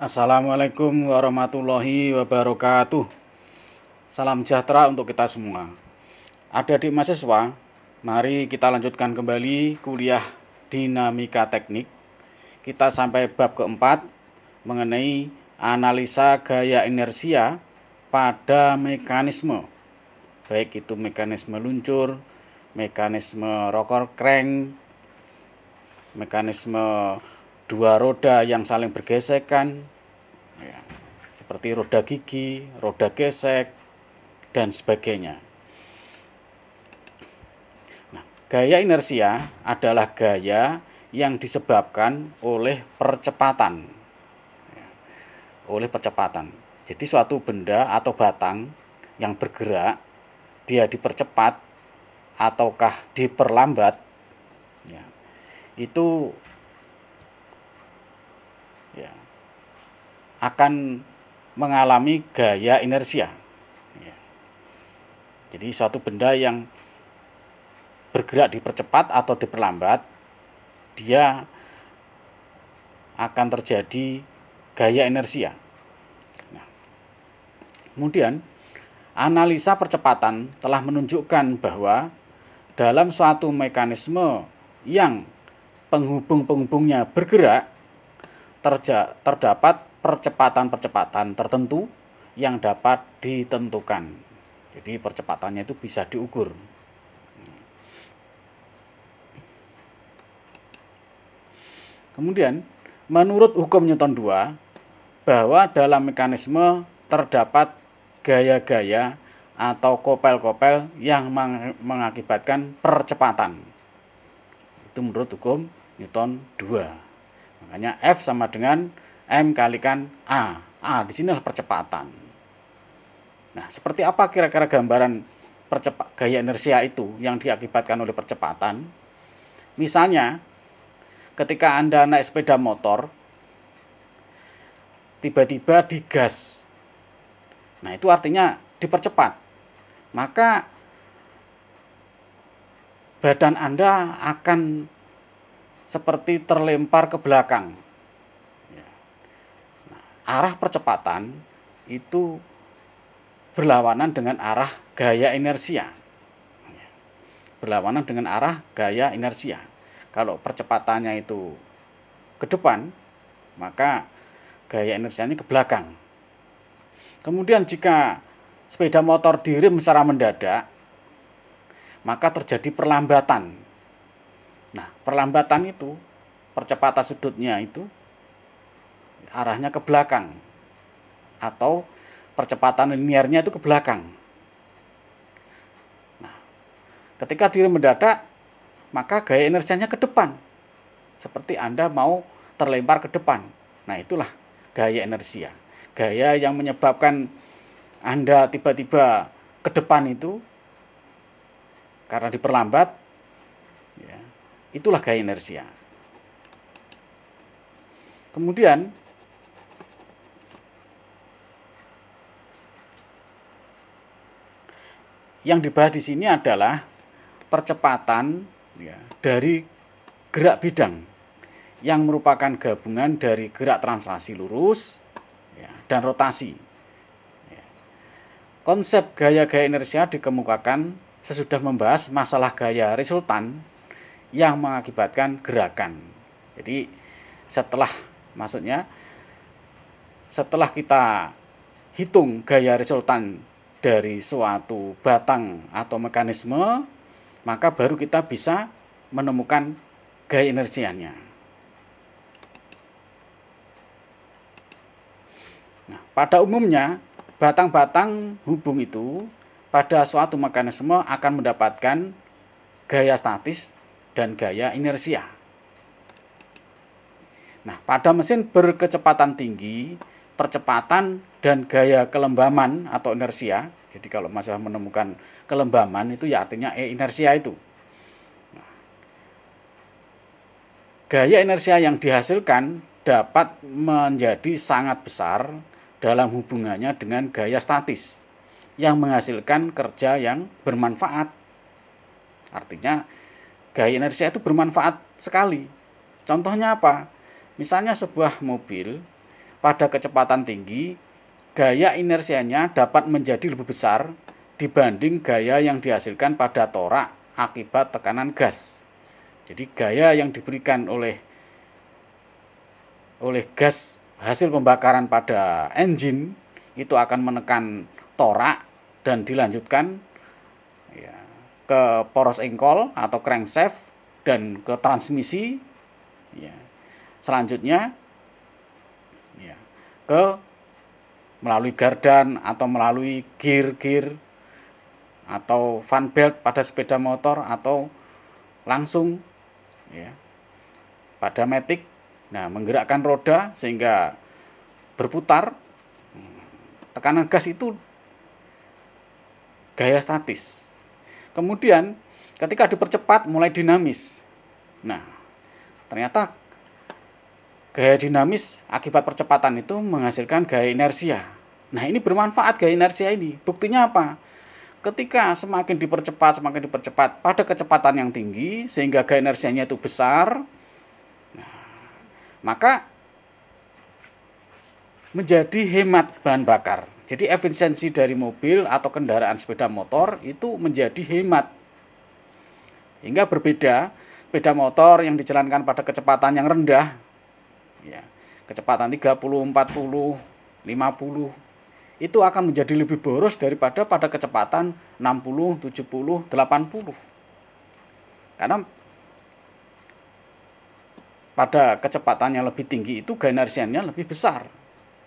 Assalamualaikum warahmatullahi wabarakatuh. Salam sejahtera untuk kita semua. Adik-adik mahasiswa, mari kita lanjutkan kembali kuliah dinamika teknik. Kita sampai bab keempat mengenai analisa gaya inersia pada mekanisme. Baik itu mekanisme luncur, mekanisme rocker crank, mekanisme dua roda yang saling bergesekan, ya, seperti roda gigi, roda gesek, dan sebagainya. Nah, gaya inersia adalah gaya yang disebabkan oleh percepatan. Jadi suatu benda atau batang yang bergerak, dia dipercepat ataukah diperlambat, ya, itu akan mengalami gaya inersia. Jadi suatu benda yang bergerak dipercepat atau diperlambat, dia akan terjadi gaya inersia. Kemudian analisa percepatan telah menunjukkan bahwa dalam suatu mekanisme yang penghubung-penghubungnya bergerak, terdapat percepatan-percepatan tertentu yang dapat ditentukan. Jadi percepatannya itu bisa diukur. Kemudian menurut hukum Newton 2, bahwa dalam mekanisme terdapat gaya-gaya atau kopel-kopel yang mengakibatkan percepatan. Itu menurut hukum Newton 2. Makanya F sama dengan M kalikan A. A di sini adalah percepatan. Nah, seperti apa kira-kira gambaran gaya inersia itu yang diakibatkan oleh percepatan? Misalnya, ketika Anda naik sepeda motor, tiba-tiba digas. Nah, itu artinya dipercepat. Maka badan Anda akan seperti terlempar ke belakang. Arah percepatan itu berlawanan dengan arah gaya inersia. Berlawanan dengan arah gaya inersia. Kalau percepatannya itu ke depan, maka gaya inersianya ke belakang. Kemudian jika sepeda motor direm secara mendadak, maka terjadi perlambatan. Nah, perlambatan itu, percepatan sudutnya itu arahnya ke belakang, atau percepatan linearnya itu ke belakang. Nah, ketika direm mendadak, maka gaya inersianya ke depan, seperti Anda mau terlempar ke depan. Nah, itulah gaya inersia. Gaya yang menyebabkan Anda tiba-tiba ke depan itu karena diperlambat, ya, itulah gaya inersia. Kemudian yang dibahas di sini adalah percepatan, ya, dari gerak bidang yang merupakan gabungan dari gerak translasi lurus, ya, dan rotasi. Ya. Konsep gaya-gaya inersia dikemukakan sesudah membahas masalah gaya resultan yang mengakibatkan gerakan. Jadi setelah kita hitung gaya resultan dari suatu batang atau mekanisme, maka baru kita bisa menemukan gaya inersianya. Nah, pada umumnya batang-batang hubung itu pada suatu mekanisme akan mendapatkan gaya statis dan gaya inersia. Nah, pada mesin berkecepatan tinggi, percepatan dan gaya kelembaman atau inersia. Jadi kalau masalah menemukan kelembaman itu ya artinya inersia itu. Nah, gaya inersia yang dihasilkan dapat menjadi sangat besar dalam hubungannya dengan gaya statis yang menghasilkan kerja yang bermanfaat. Artinya gaya inersia itu bermanfaat sekali. Contohnya apa? Misalnya sebuah mobil pada kecepatan tinggi, gaya inersianya dapat menjadi lebih besar dibanding gaya yang dihasilkan pada torak akibat tekanan gas. Jadi gaya yang diberikan oleh gas hasil pembakaran pada engine itu akan menekan torak dan dilanjutkan ya, ke poros engkol atau crankshaft dan ke transmisi. Ya. Selanjutnya ya, ke melalui gardan atau melalui gear atau fan belt pada sepeda motor atau langsung ya, pada matic. Nah, menggerakkan roda sehingga berputar. Tekanan gas itu gaya statis. Kemudian ketika dipercepat mulai dinamis. Nah, ternyata gaya dinamis akibat percepatan itu menghasilkan gaya inersia. Nah, ini bermanfaat gaya inersia ini. Buktinya apa? Ketika semakin dipercepat pada kecepatan yang tinggi sehingga gaya inersianya itu besar, nah, maka menjadi hemat bahan bakar. Jadi efisiensi dari mobil atau kendaraan sepeda motor itu menjadi hemat. Hingga berbeda sepeda motor yang dijalankan pada kecepatan yang rendah, ya, kecepatan 30, 40, 50, itu akan menjadi lebih boros daripada pada kecepatan 60, 70, 80. Karena pada kecepatan yang lebih tinggi itu gaya inersianya lebih besar.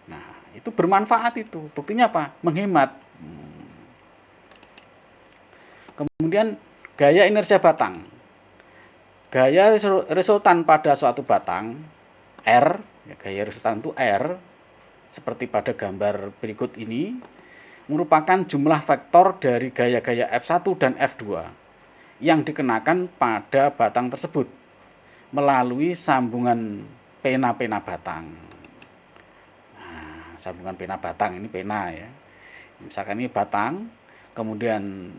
Nah, itu bermanfaat itu. Buktinya apa? Menghemat. Kemudian gaya inersia batang. Gaya resultan pada suatu batang R, ya, gaya resultan itu R, seperti pada gambar berikut ini, merupakan jumlah vektor dari gaya-gaya F1 dan F2 yang dikenakan pada batang tersebut melalui sambungan pena-pena batang. Nah, sambungan pena batang ini pena ya. Misalkan ini batang, kemudian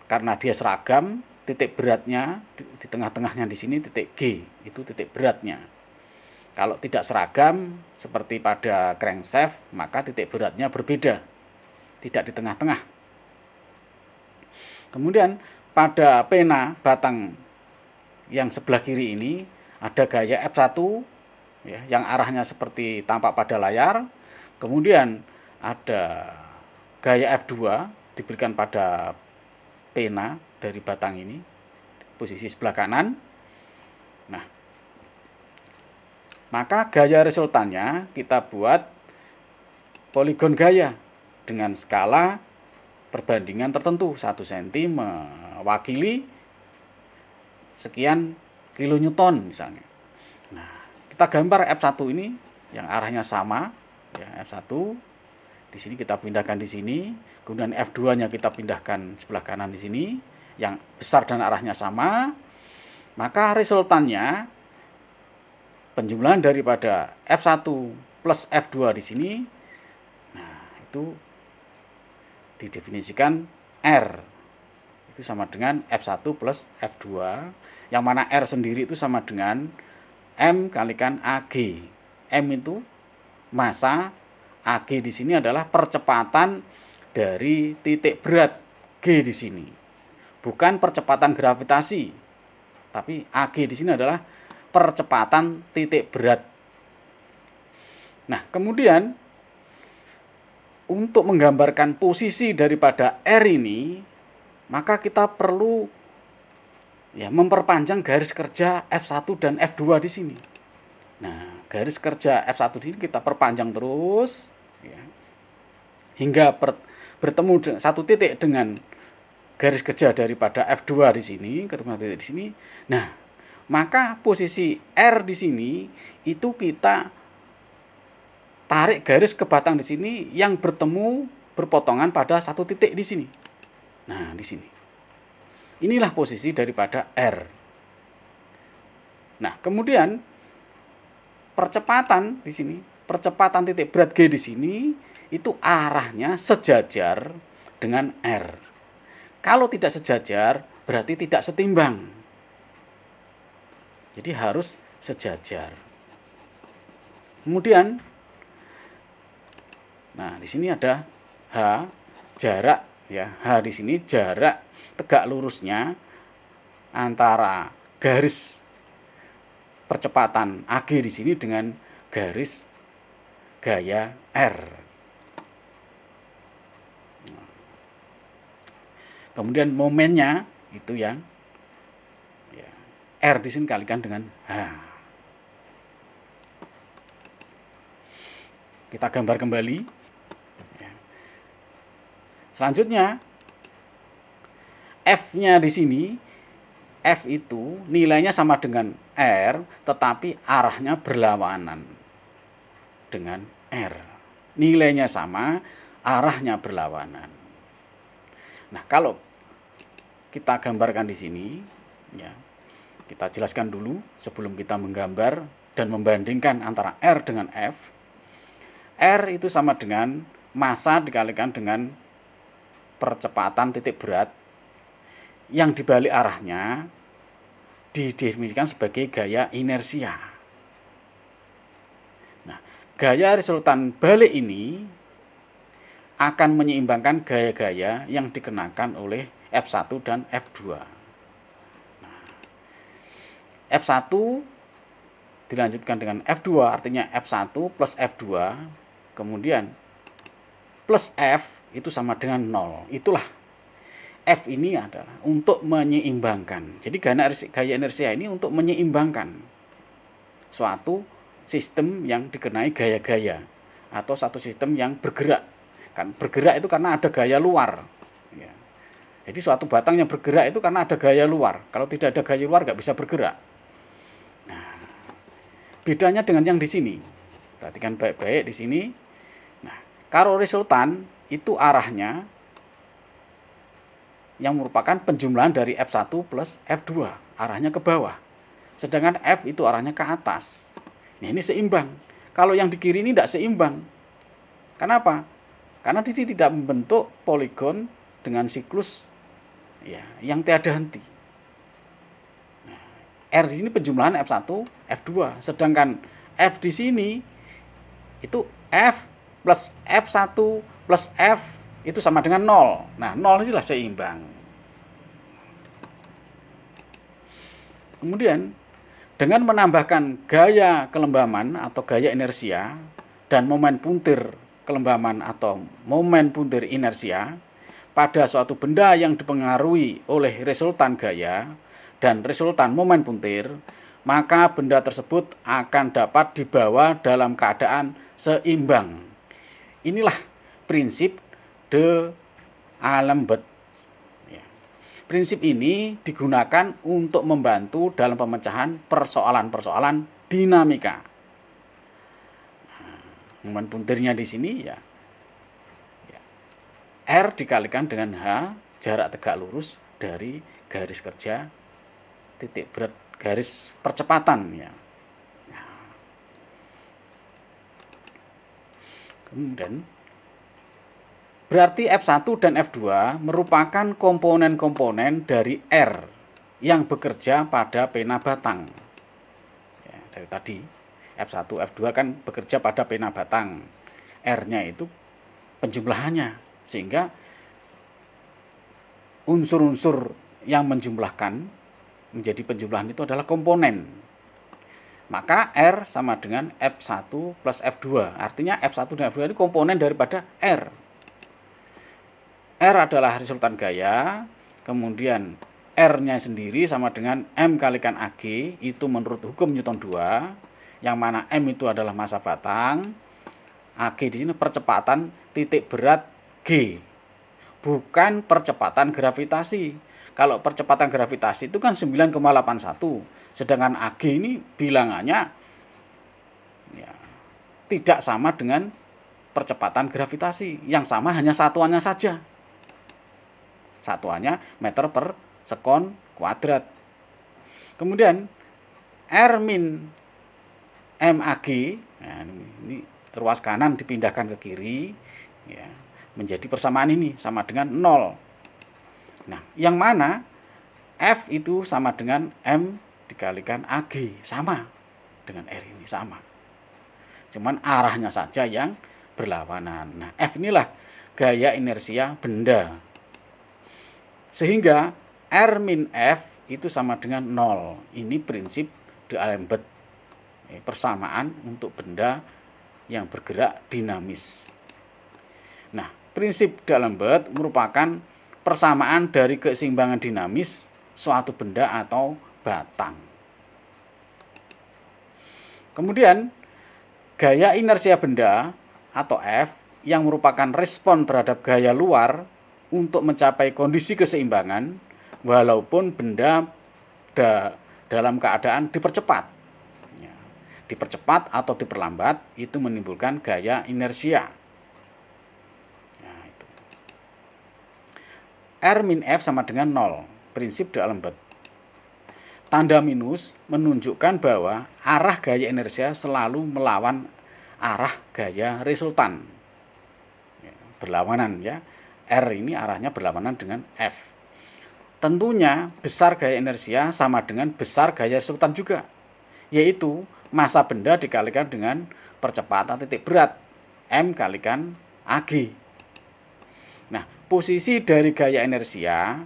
karena dia seragam, titik beratnya di tengah-tengahnya di sini titik G, itu titik beratnya. Kalau tidak seragam seperti pada crankshaft, maka titik beratnya berbeda, tidak di tengah-tengah. Kemudian pada pena batang yang sebelah kiri ini ada gaya F1 ya, yang arahnya seperti tampak pada layar. Kemudian ada gaya F2 diberikan pada pena dari batang ini, posisi sebelah kanan. Nah, maka gaya resultannya kita buat poligon gaya dengan skala perbandingan tertentu. 1 cm mewakili sekian kilonewton misalnya. Nah, kita gambar F1 ini yang arahnya sama, ya, F1. Di sini kita pindahkan di sini, kemudian F2-nya kita pindahkan sebelah kanan di sini, yang besar dan arahnya sama. Maka resultannya penjumlahan daripada F1 plus F2 di sini, nah, itu didefinisikan R. Itu sama dengan F1 plus F2, yang mana R sendiri itu sama dengan M kalikan AG. M itu massa, AG di sini adalah percepatan dari titik berat G di sini. Bukan percepatan gravitasi, tapi AG di sini adalah percepatan titik berat. Nah, kemudian untuk menggambarkan posisi daripada R ini, maka kita perlu ya memperpanjang garis kerja F1 dan F2 di sini. Nah, garis kerja F1 di sini kita perpanjang terus ya, hingga bertemu satu titik dengan garis kerja daripada F2 di sini, ketemu titik di sini. Nah, maka posisi R di sini itu kita tarik garis ke batang di sini yang berpotongan pada satu titik di sini. Nah, di sini. Inilah posisi daripada R. Nah, kemudian percepatan di sini, percepatan titik berat G di sini itu arahnya sejajar dengan R. Kalau tidak sejajar, berarti tidak setimbang. Jadi harus sejajar. Kemudian Nah, di sini ada H, jarak ya. H di sini jarak tegak lurusnya antara garis percepatan AG di sini dengan garis gaya R. Kemudian momennya itu yang ya, R di sini kalikan dengan H. Kita gambar kembali. Selanjutnya F-nya di sini, F itu nilainya sama dengan R, tetapi arahnya berlawanan dengan R. Nilainya sama, arahnya berlawanan. Nah, kalau kita gambarkan di sini, ya, kita jelaskan dulu sebelum kita menggambar dan membandingkan antara R dengan F. R itu sama dengan massa dikalikan dengan percepatan titik berat yang dibalik arahnya didefinisikan sebagai gaya inersia. Nah, gaya resultan balik ini akan menyeimbangkan gaya-gaya yang dikenakan oleh F1 dan F2. Nah, F1 dilanjutkan dengan F2, artinya F1 plus F2, kemudian plus F itu sama dengan 0. Itulah F ini adalah untuk menyeimbangkan. Jadi gaya inersia ini untuk menyeimbangkan suatu sistem yang dikenai gaya-gaya atau satu sistem yang bergerak. Kan bergerak itu karena ada gaya luar. Ya. Jadi suatu batang yang bergerak itu karena ada gaya luar. Kalau tidak ada gaya luar nggak bisa bergerak. Nah, bedanya dengan yang di sini. Perhatikan baik-baik di sini. Nah, kalau resultan itu arahnya yang merupakan penjumlahan dari F1 plus F2, arahnya ke bawah. Sedangkan F itu arahnya ke atas. Nah, ini seimbang. Kalau yang di kiri ini tidak seimbang. Kenapa? Karena di sini tidak membentuk poligon dengan siklus ya, yang tiada henti. Nah, R di sini penjumlahan F1, F2. Sedangkan F di sini itu F plus F1 plus F itu sama dengan 0. Nah, 0 inilah seimbang. Kemudian, dengan menambahkan gaya kelembaman atau gaya inersia dan momen puntir kelembaman atau momen puntir inersia pada suatu benda yang dipengaruhi oleh resultan gaya dan resultan momen puntir, maka benda tersebut akan dapat dibawa dalam keadaan seimbang. Inilah prinsip D'Alembert. Ya. Prinsip ini digunakan untuk membantu dalam pemecahan persoalan-persoalan dinamika. Momen puntirnya di sini ya, R dikalikan dengan H, jarak tegak lurus dari garis kerja titik berat garis percepatan ya. Kemudian berarti F1 dan F2 merupakan komponen-komponen dari R yang bekerja pada pena batang. Ya, dari tadi F1, F2 kan bekerja pada pena batang. R-nya itu penjumlahannya. Sehingga unsur-unsur yang menjumlahkan menjadi penjumlahan itu adalah komponen. Maka R sama dengan F1 plus F2. Artinya F1 dan F2 ini komponen daripada R. R adalah resultan gaya, kemudian R-nya sendiri sama dengan M kalikan AG, itu menurut hukum Newton 2, yang mana M itu adalah massa batang, AG di sini percepatan titik berat G, bukan percepatan gravitasi. Kalau percepatan gravitasi itu kan 9,81, sedangkan AG ini bilangannya ya, tidak sama dengan percepatan gravitasi. Yang sama hanya satuannya saja. Satuannya meter per sekon kuadrat. Kemudian R min MAG, nah ini ruas kanan dipindahkan ke kiri, ya, menjadi persamaan ini sama dengan 0. Nah, yang mana F itu sama dengan M dikalikan AG, sama dengan R ini, sama. Cuman arahnya saja yang berlawanan. Nah, F inilah gaya inersia benda. Sehingga R min F itu sama dengan 0. Ini prinsip D'Alembert. Persamaan untuk benda yang bergerak dinamis. Nah, prinsip D'Alembert merupakan persamaan dari keseimbangan dinamis suatu benda atau batang. Kemudian, gaya inersia benda atau F yang merupakan respon terhadap gaya luar untuk mencapai kondisi keseimbangan walaupun benda dalam keadaan dipercepat. Dipercepat atau diperlambat itu menimbulkan gaya inersia. Nah, itu. R min F sama dengan 0, prinsip D'Alembert. Tanda minus menunjukkan bahwa arah gaya inersia selalu melawan arah gaya resultan. Berlawanan ya. R ini arahnya berlawanan dengan F. Tentunya besar gaya inersia sama dengan besar gaya resultan juga, yaitu massa benda dikalikan dengan percepatan titik berat M kalikan AG. Nah, posisi dari gaya inersia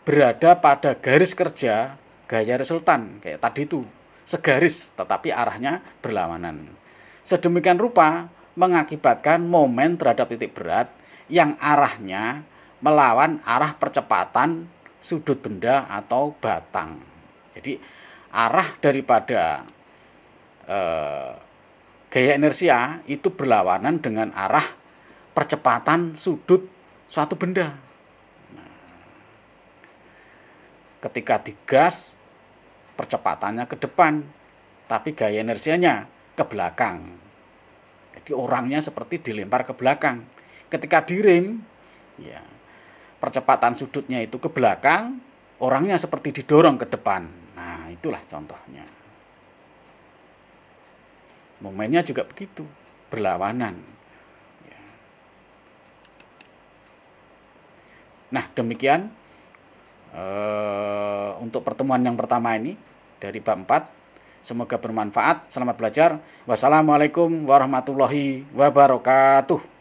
berada pada garis kerja gaya resultan kayak tadi itu, segaris tetapi arahnya berlawanan. Sedemikian rupa mengakibatkan momen terhadap titik berat yang arahnya melawan arah percepatan sudut benda atau batang. Jadi arah daripada gaya inersia itu berlawanan dengan arah percepatan sudut suatu benda. Nah, ketika digas, percepatannya ke depan, tapi gaya inersianya ke belakang. Jadi orangnya seperti dilempar ke belakang. Ketika direm, ya, percepatan sudutnya itu ke belakang, orangnya seperti didorong ke depan. Nah, itulah contohnya. Momennya juga begitu, berlawanan. Nah, demikian untuk pertemuan yang pertama ini dari bab 4. Semoga bermanfaat. Selamat belajar. Wassalamualaikum warahmatullahi wabarakatuh.